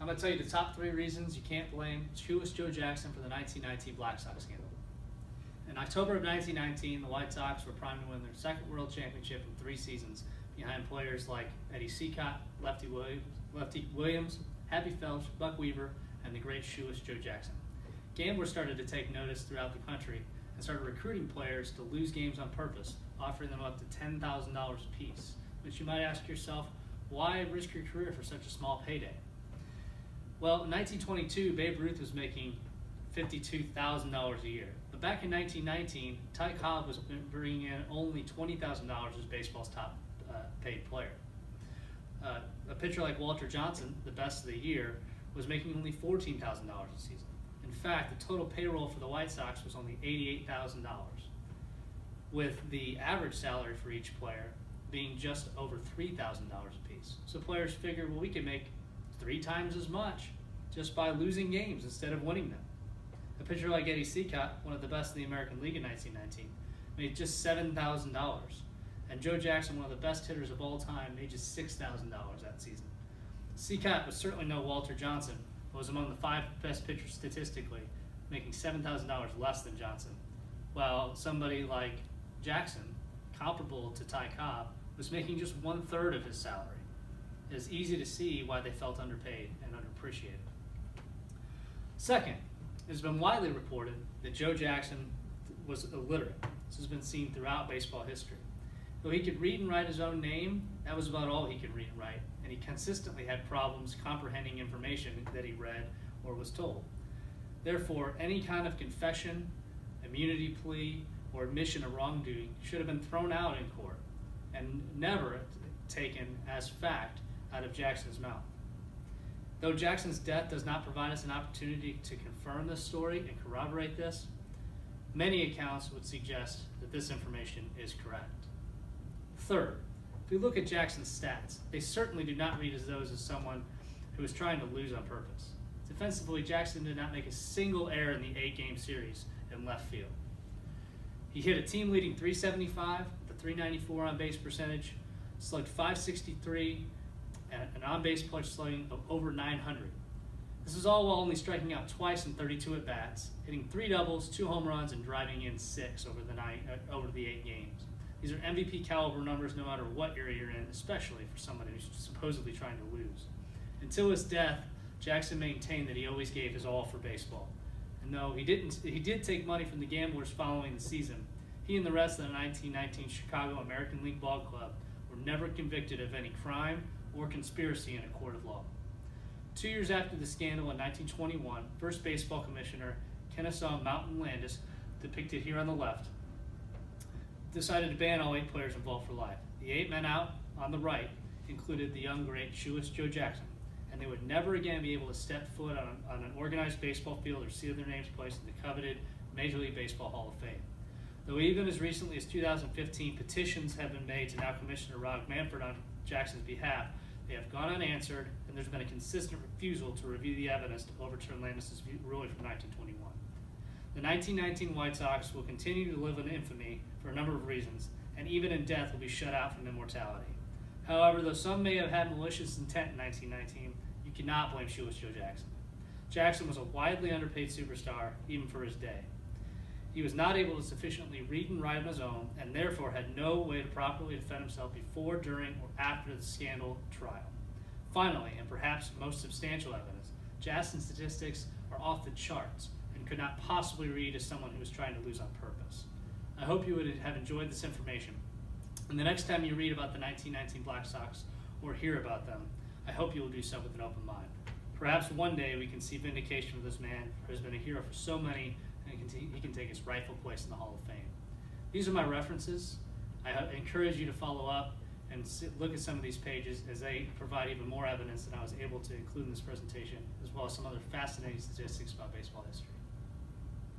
going to tell you the top 3 reasons you can't blame Shoeless Joe Jackson for the 1919 Black Sox scandal. In October of 1919, the White Sox were primed to win their second World Championship in 3 seasons behind players like Eddie Seacott, Lefty Williams, Happy Felch, Buck Weaver, and the great Shoeless Joe Jackson. Gamblers started to take notice throughout the country and started recruiting players to lose games on purpose, offering them up to $10,000 apiece, which you might ask yourself, why risk your career for such a small payday? Well, in 1922, Babe Ruth was making $52,000 a year. But back in 1919, Ty Cobb was bringing in only $20,000 as baseball's top paid player. A pitcher like Walter Johnson, the best of the year, was making only $14,000 a season. In fact, the total payroll for the White Sox was only $88,000, with the average salary for each player being just over $3,000 apiece. So players figured, well, we could make 3 times as much just by losing games instead of winning them. A pitcher like Eddie Seacott, one of the best in the American League in 1919, made just $7,000. And Joe Jackson, one of the best hitters of all time, made just $6,000 that season. Seacott was certainly no Walter Johnson, but was among the 5 best pitchers statistically, making $7,000 less than Johnson, while somebody like Jackson, comparable to Ty Cobb, was making just 1/3 of his salary. It is easy to see why they felt underpaid and underappreciated. Second, it has been widely reported that Joe Jackson was illiterate. This has been seen throughout baseball history. Though he could read and write his own name, that was about all he could read and write, and he consistently had problems comprehending information that he read or was told. Therefore, any kind of confession, immunity plea, or admission of wrongdoing should have been thrown out in court and never taken as fact out of Jackson's mouth. Though Jackson's death does not provide us an opportunity to confirm this story and corroborate this, many accounts would suggest that this information is correct. Third, if we look at Jackson's stats, they certainly do not read as those of someone who was trying to lose on purpose. Defensively, Jackson did not make a single error in the 8-game series in left field. He hit a team-leading .375, with a .394 on-base percentage, slugged .563, and an on-base plus slugging of over .900. This was all while only striking out twice in 32 at-bats, hitting 3 doubles, 2 home runs, and driving in 6 over the 8 games. These are MVP caliber numbers no matter what area you're in, especially for someone who's supposedly trying to lose. Until his death, Jackson maintained that he always gave his all for baseball. And though he did take money from the gamblers following the season, he and the rest of the 1919 Chicago American League Ball Club were never convicted of any crime or conspiracy in a court of law. 2 years after the scandal in 1921, first baseball commissioner Kennesaw Mountain Landis, depicted here on the left, decided to ban all 8 players involved for life. The 8 men out on the right included the young great Shoeless Joe Jackson, and they would never again be able to step foot on an organized baseball field or see their names placed in the coveted Major League Baseball Hall of Fame. Though even as recently as 2015, petitions have been made to now Commissioner Rob Manfred on Jackson's behalf, they have gone unanswered, and there's been a consistent refusal to review the evidence to overturn Landis' ruling from 1921. The 1919 White Sox will continue to live in infamy for a number of reasons, and even in death will be shut out from immortality. However, though some may have had malicious intent in 1919, you cannot blame Shoeless Joe Jackson. Jackson was a widely underpaid superstar, even for his day. He was not able to sufficiently read and write on his own, and therefore had no way to properly defend himself before, during, or after the scandal trial. Finally, and perhaps most substantial evidence, Jackson's statistics are off the charts and could not possibly read as someone who was trying to lose on purpose. I hope you would have enjoyed this information. And the next time you read about the 1919 Black Sox or hear about them, I hope you will do so with an open mind. Perhaps one day we can see vindication of this man who has been a hero for so many, and he can take his rightful place in the Hall of Fame. These are my references. I encourage you to follow up and look at some of these pages as they provide even more evidence than I was able to include in this presentation, as well as some other fascinating statistics about baseball history.